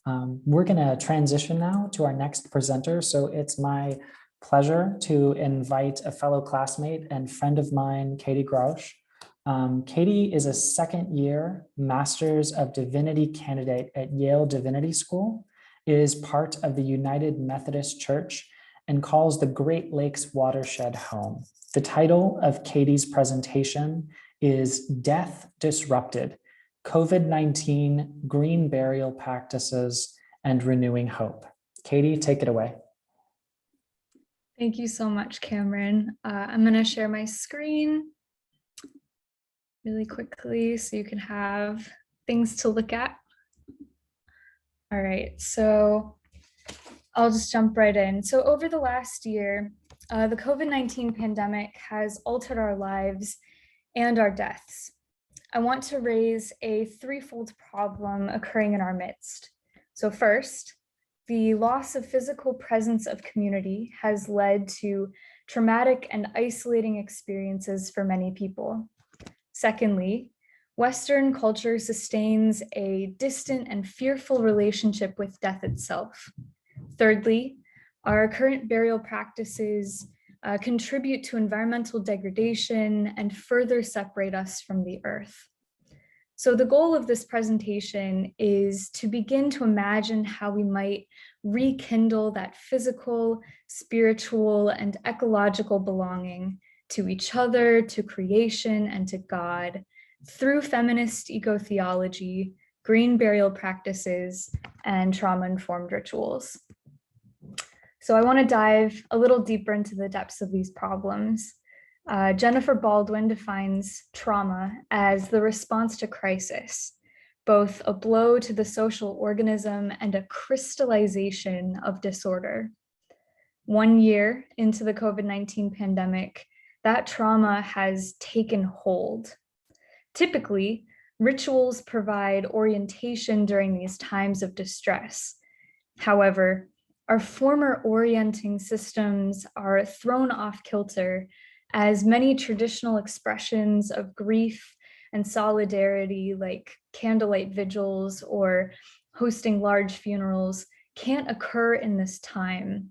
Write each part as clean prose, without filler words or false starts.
We're going to transition now to our next presenter. So it's my pleasure to invite a fellow classmate and friend of mine, Katie Grosh. Katie is a second-year Masters of Divinity candidate at Yale Divinity School, is part of the United Methodist Church, and calls the Great Lakes watershed home. The title of Katie's presentation is Death Disrupted: COVID-19, Green Burial Practices, and Renewing Hope. Katie, take it away. Thank you so much, Cameron. I'm going to share my screen really quickly so you can have things to look at. All right, so I'll just jump right in. So over the last year, the COVID-19 pandemic has altered our lives and our deaths. I want to raise a threefold problem occurring in our midst. So first, the loss of physical presence of community has led to traumatic and isolating experiences for many people. Secondly, Western culture sustains a distant and fearful relationship with death itself. Thirdly, our current burial practices contribute to environmental degradation and further separate us from the earth. So the goal of this presentation is to begin to imagine how we might rekindle that physical, spiritual, and ecological belonging to each other, to creation, and to God through feminist eco-theology, green burial practices, and trauma-informed rituals. So I want to dive a little deeper into the depths of these problems. Jennifer Baldwin defines trauma as the response to crisis, both a blow to the social organism and a crystallization of disorder. 1 year into the COVID-19 pandemic, that trauma has taken hold. Typically, rituals provide orientation during these times of distress. However, our former orienting systems are thrown off kilter as many traditional expressions of grief and solidarity, like candlelight vigils or hosting large funerals, can't occur in this time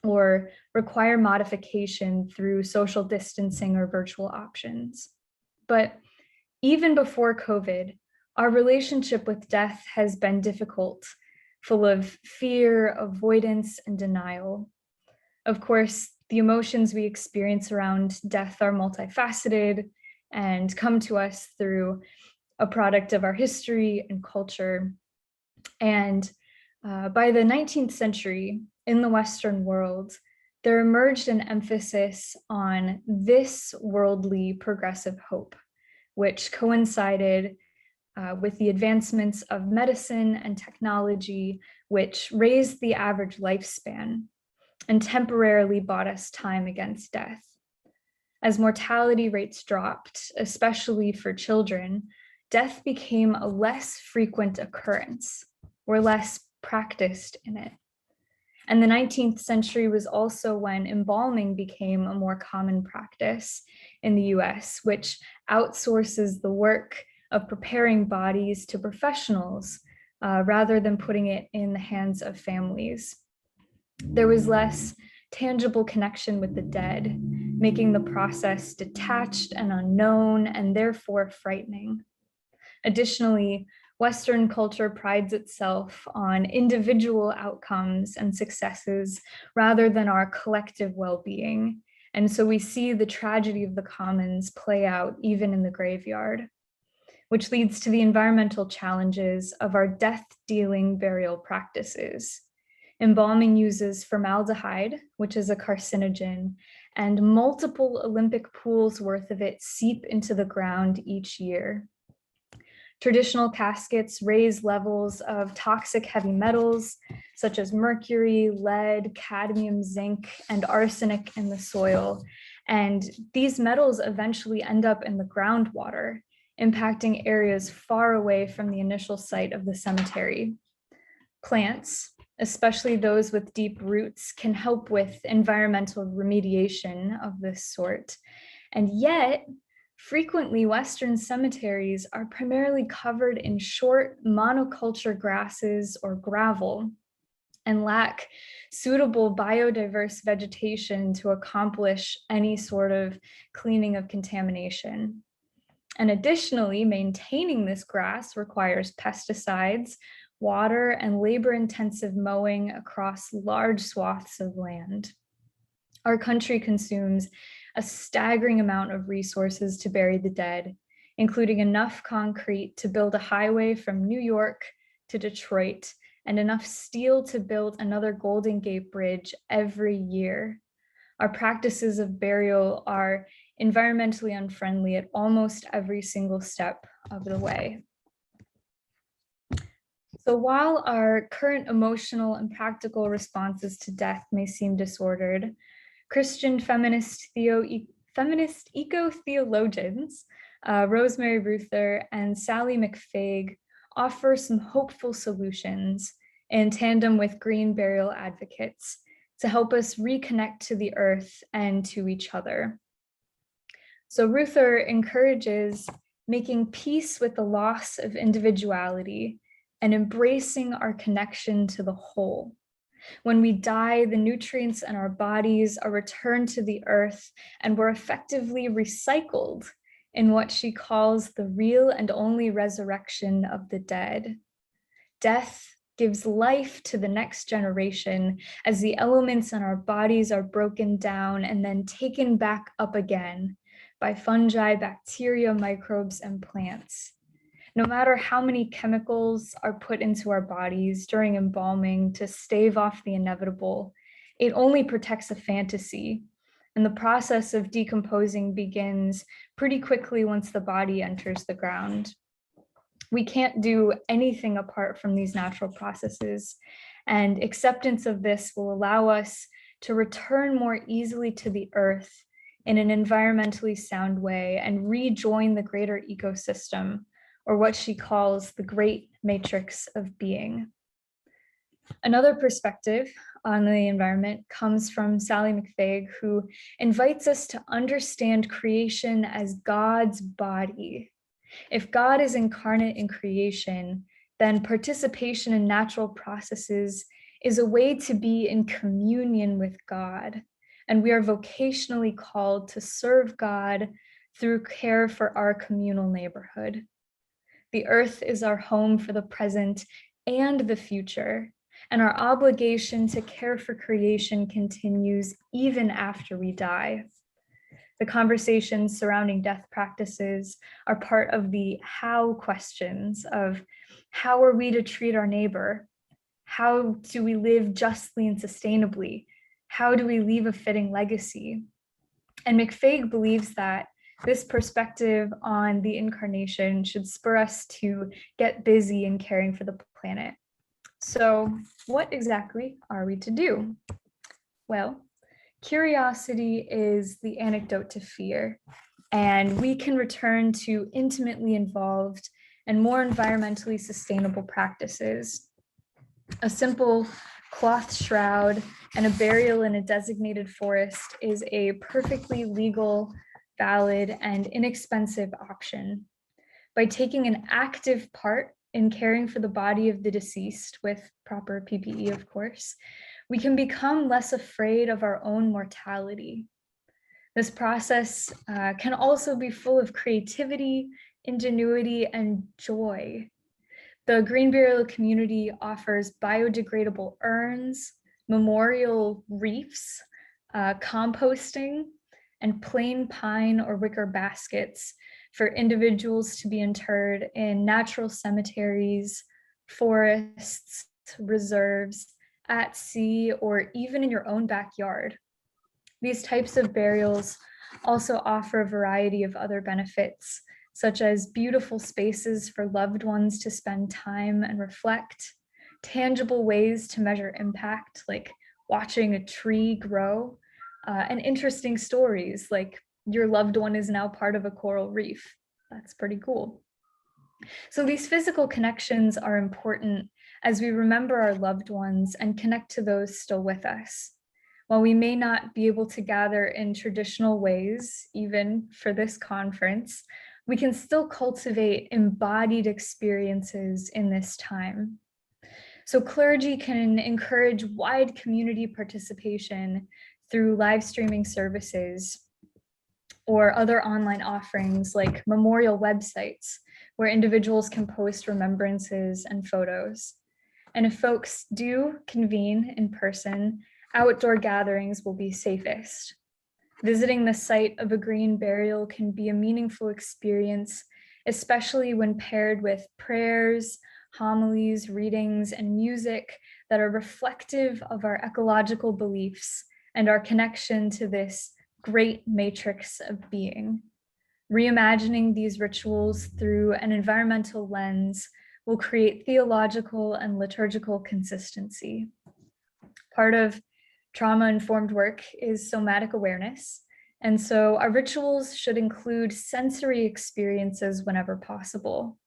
or require modification through social distancing or virtual options. But even before COVID, our relationship with death has been difficult, full of fear, avoidance, and denial. Of course, the emotions we experience around death are multifaceted and come to us through a product of our history and culture. And by the 19th century, in the Western world, there emerged an emphasis on this worldly progressive hope, which coincided with the advancements of medicine and technology, which raised the average lifespan and temporarily bought us time against death. As mortality rates dropped, especially for children, death became a less frequent occurrence. We're less practiced in it. And the 19th century was also when embalming became a more common practice in the US, which outsources the work of preparing bodies to professionals rather than putting it in the hands of families. There was less tangible connection with the dead, making the process detached and unknown and therefore frightening. Additionally, Western culture prides itself on individual outcomes and successes rather than our collective well-being. And so we see the tragedy of the commons play out even in the graveyard, which leads to the environmental challenges of our death-dealing burial practices. Embalming uses formaldehyde, which is a carcinogen, and multiple Olympic pools worth of it seep into the ground each year. Traditional caskets raise levels of toxic heavy metals, such as mercury, lead, cadmium, zinc, and arsenic in the soil. And these metals eventually end up in the groundwater, impacting areas far away from the initial site of the cemetery. Plants, especially those with deep roots, can help with environmental remediation of this sort. And yet, Frequently, Western cemeteries are primarily covered in short monoculture grasses or gravel and lack suitable biodiverse vegetation to accomplish any sort of cleaning of contamination. And additionally, maintaining this grass requires pesticides, water, and labor-intensive mowing across large swaths of land. Our country consumes a staggering amount of resources to bury the dead, including enough concrete to build a highway from New York to Detroit and enough steel to build another Golden Gate Bridge every year. Our practices of burial are environmentally unfriendly at almost every single step of the way. So while our current emotional and practical responses to death may seem disordered, Christian feminist eco-theologians, Rosemary Ruther and Sally McFaig, offer some hopeful solutions in tandem with green burial advocates to help us reconnect to the earth and to each other. So Ruther encourages making peace with the loss of individuality and embracing our connection to the whole. When we die, the nutrients in our bodies are returned to the earth and we're effectively recycled in what she calls the real and only resurrection of the dead. Death gives life to the next generation as the elements in our bodies are broken down and then taken back up again by fungi, bacteria, microbes, and plants. No matter how many chemicals are put into our bodies during embalming to stave off the inevitable, it only protects a fantasy. And the process of decomposing begins pretty quickly once the body enters the ground. We can't do anything apart from these natural processes, and acceptance of this will allow us to return more easily to the earth in an environmentally sound way and rejoin the greater ecosystem, or what she calls the great matrix of being. Another perspective on the environment comes from Sally McFaig, who invites us to understand creation as God's body. If God is incarnate in creation, then participation in natural processes is a way to be in communion with God. And we are vocationally called to serve God through care for our communal neighborhood. The earth is our home for the present and the future, and our obligation to care for creation continues even after we die. The conversations surrounding death practices are part of the how questions of how are we to treat our neighbor? How do we live justly and sustainably? How do we leave a fitting legacy? And McFaig believes that this perspective on the incarnation should spur us to get busy in caring for the planet. So what exactly are we to do? Well, curiosity is the antidote to fear, and we can return to intimately involved and more environmentally sustainable practices. A simple cloth shroud and a burial in a designated forest is a perfectly legal, valid, and inexpensive option. By taking an active part in caring for the body of the deceased with proper PPE, of course, we can become less afraid of our own mortality. This process can also be full of creativity, ingenuity, and joy. The green burial community offers biodegradable urns, memorial wreaths, composting, and plain pine or wicker baskets for individuals to be interred in natural cemeteries, forests, reserves, at sea, or even in your own backyard. These types of burials also offer a variety of other benefits, such as beautiful spaces for loved ones to spend time and reflect, tangible ways to measure impact, like watching a tree grow, and interesting stories, like your loved one is now part of a coral reef. That's pretty cool. So these physical connections are important as we remember our loved ones and connect to those still with us. While we may not be able to gather in traditional ways, even for this conference, we can still cultivate embodied experiences in this time. So clergy can encourage wide community participation through live streaming services or other online offerings like memorial websites where individuals can post remembrances and photos. And if folks do convene in person, outdoor gatherings will be safest. Visiting the site of a green burial can be a meaningful experience, especially when paired with prayers, homilies, readings, and music that are reflective of our ecological beliefs and our connection to this great matrix of being. Reimagining these rituals through an environmental lens will create theological and liturgical consistency. Part of trauma-informed work is somatic awareness, and so our rituals should include sensory experiences whenever possible.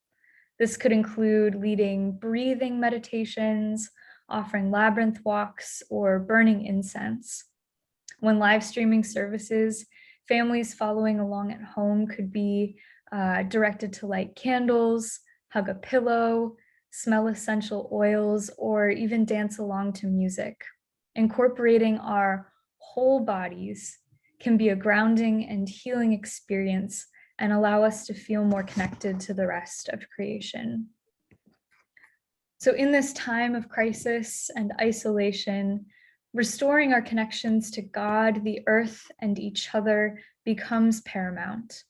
This could include leading breathing meditations, offering labyrinth walks, or burning incense. When live streaming services, families following along at home could be directed to light candles, hug a pillow, smell essential oils, or even dance along to music. Incorporating our whole bodies can be a grounding and healing experience and allow us to feel more connected to the rest of creation. So in this time of crisis and isolation, restoring our connections to God, the earth, and each other becomes paramount.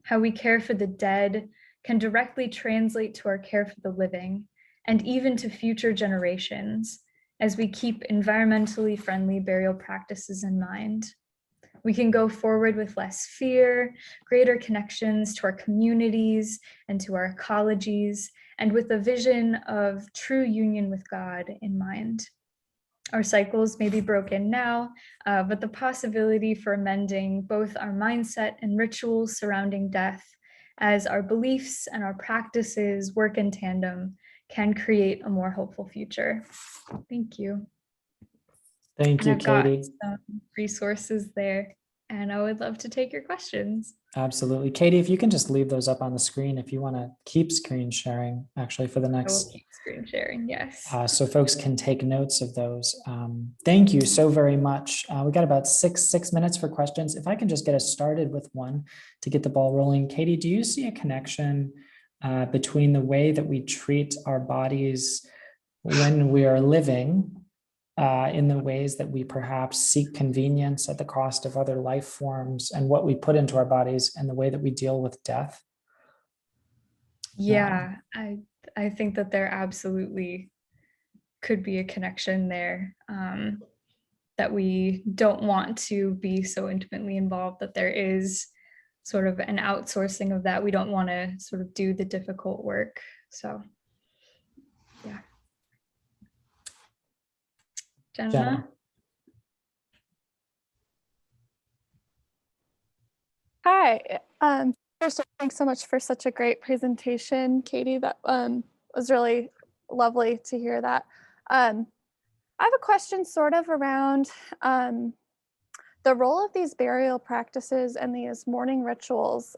How we care for the dead can directly translate to our care for the living and even to future generations as we keep environmentally friendly burial practices in mind. We can go forward with less fear, greater connections to our communities and to our ecologies, and with a vision of true union with God in mind. Our cycles may be broken now, but the possibility for amending both our mindset and rituals surrounding death as our beliefs and our practices work in tandem can create a more hopeful future. Thank you. Thank you, I've got Katie. some resources there, and I would love to take your questions. Absolutely. Katie, if you can just leave those up on the screen, if you want to keep screen sharing actually for the I will next, keep screen sharing, yes. so folks can take notes of those. Thank you so very much. We got about six minutes for questions. If I can just get us started with one to get the ball rolling. Katie, do you see a connection between the way that we treat our bodies when we are living in the ways that we perhaps seek convenience at the cost of other life forms, and what we put into our bodies and the way that we deal with death? Yeah, I think that there absolutely could be a connection there, that we don't want to be so intimately involved, that there is sort of an outsourcing of that. We don't want to sort of do the difficult work. So, yeah. Jenna? Hi. First, thanks so much for such a great presentation, Katie. That was really lovely to hear that. I have a question sort of around the role of these burial practices and these mourning rituals.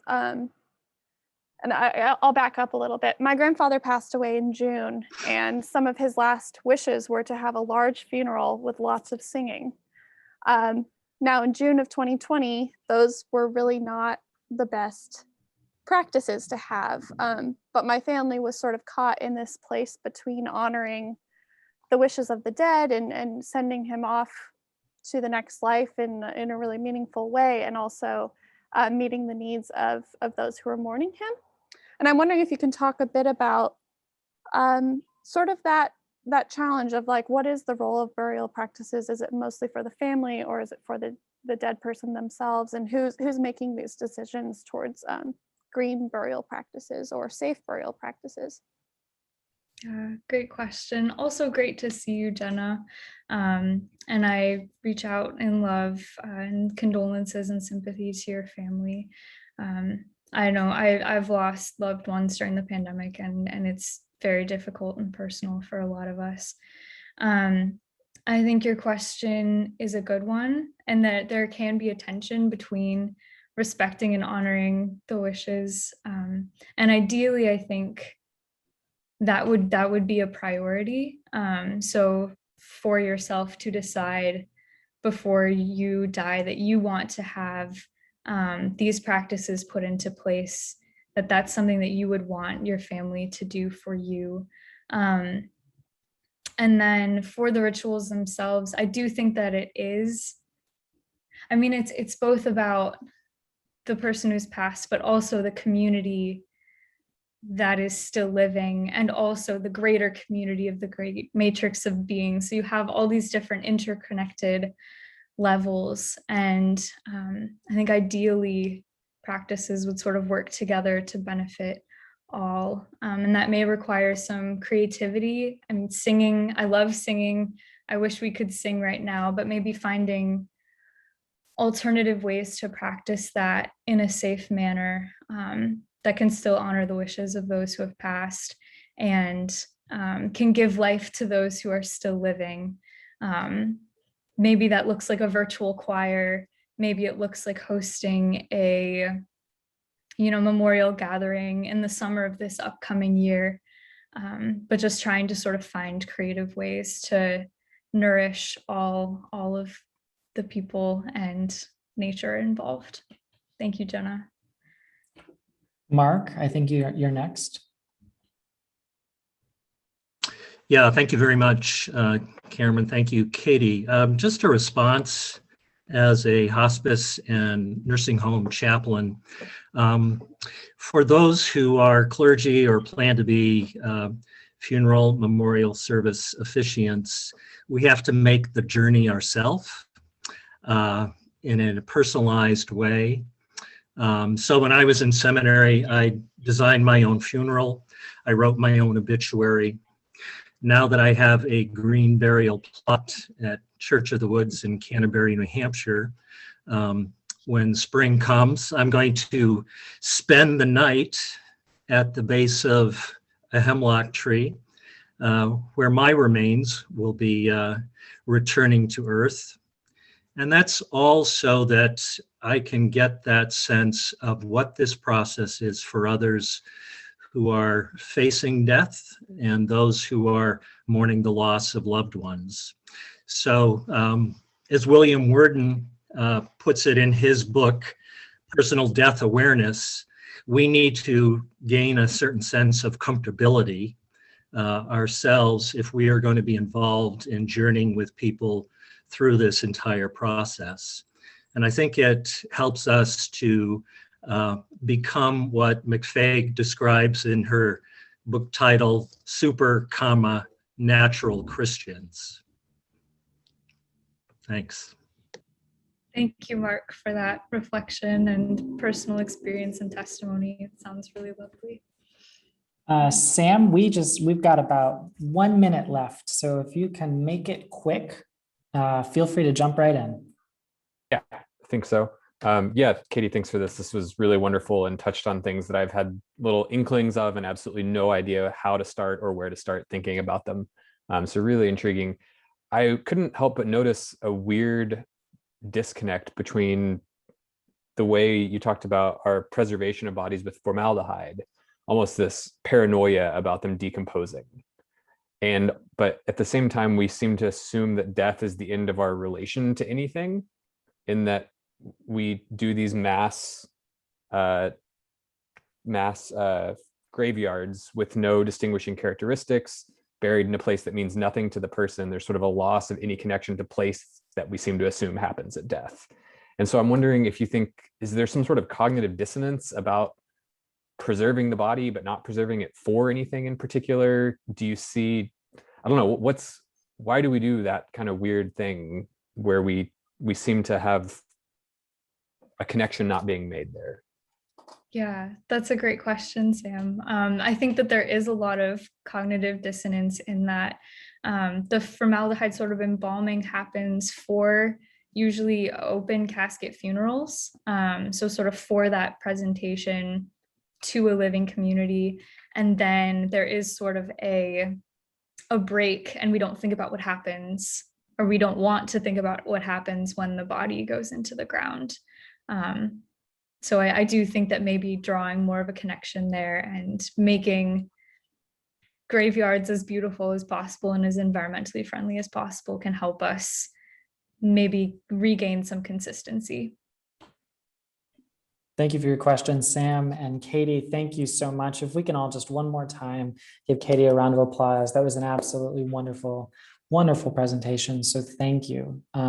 And I'll back up a little bit. My grandfather passed away in June, and some of his last wishes were to have a large funeral with lots of singing. Now in June of 2020, those were really not the best practices to have. But my family was sort of caught in this place between honoring the wishes of the dead and sending him off to the next life in a really meaningful way, and also meeting the needs of those who are mourning him. And I'm wondering if you can talk a bit about sort of that challenge of like, what is the role of burial practices? Is it mostly for the family, or is it for the dead person themselves? And who's making these decisions towards green burial practices or safe burial practices? Great question. Also great to see you, Jenna. And I reach out in love and condolences and sympathy to your family. I know I've lost loved ones during the pandemic, and it's very difficult and personal for a lot of us. I think your question is a good one, and that there can be a tension between respecting and honoring the wishes. And ideally, I think that would be a priority. So for yourself to decide before you die that you want to have these practices put into place, that's something that you would want your family to do for you. And then for the rituals themselves, I do think that it is, I mean, it's both about the person who's passed, but also the community that is still living, and also the greater community of the great matrix of being. So you have all these different interconnected levels, and I think ideally practices would sort of work together to benefit all, and that may require some creativity. I mean, singing, I love singing. I wish we could sing right now, but maybe finding alternative ways to practice that in a safe manner, that can still honor the wishes of those who have passed, and can give life to those who are still living. Maybe that looks like a virtual choir. Maybe it looks like hosting a, memorial gathering in the summer of this upcoming year. But just trying to sort of find creative ways to nourish all of the people and nature involved. Thank you, Jenna. Mark, I think you're next. Yeah, thank you very much, Cameron. Thank you, Katie. Just a response as a hospice and nursing home chaplain. For those who are clergy or plan to be funeral memorial service officiants, we have to make the journey ourselves in a personalized way. So when I was in seminary, I designed my own funeral. I wrote my own obituary. Now that I have a green burial plot at Church of the Woods in Canterbury, New Hampshire, when spring comes, I'm going to spend the night at the base of a hemlock tree, where my remains will be returning to earth. And that's all so that I can get that sense of what this process is for others who are facing death and those who are mourning the loss of loved ones. So as William Worden puts it in his book, Personal Death Awareness, we need to gain a certain sense of comfortability ourselves if we are going to be involved in journeying with people through this entire process. And I think it helps us to become what McFaig describes in her book title, Super, Natural Christians. Thanks. Thank you, Mark, for that reflection and personal experience and testimony. It sounds really lovely. Sam, we've got about 1 minute left. So if you can make it quick, feel free to jump right in. Yeah, I think so. Yeah, Katie, thanks for this. This was really wonderful and touched on things that I've had little inklings of and absolutely no idea how to start or where to start thinking about them. So really intriguing. I couldn't help but notice a weird disconnect between the way you talked about our preservation of bodies with formaldehyde, almost this paranoia about them decomposing. But at the same time, we seem to assume that death is the end of our relation to anything, in that we do these mass graveyards with no distinguishing characteristics, buried in a place that means nothing to the person. There's sort of a loss of any connection to place that we seem to assume happens at death. And so I'm wondering if you think, is there some sort of cognitive dissonance about preserving the body but not preserving it for anything in particular? Do you see, I don't know, why do we do that kind of weird thing where we seem to have a connection not being made there? Yeah, that's a great question, Sam. I think that there is a lot of cognitive dissonance in that the formaldehyde sort of embalming happens for usually open casket funerals. So sort of for that presentation to a living community. And then there is sort of a break, and we don't think about what happens or we don't want to think about what happens when the body goes into the ground. So I do think that maybe drawing more of a connection there and making graveyards as beautiful as possible and as environmentally friendly as possible can help us maybe regain some consistency. Thank you for your question, Sam and Katie. Thank you so much. If we can all just one more time give Katie a round of applause. That was an absolutely wonderful, wonderful presentation. So thank you.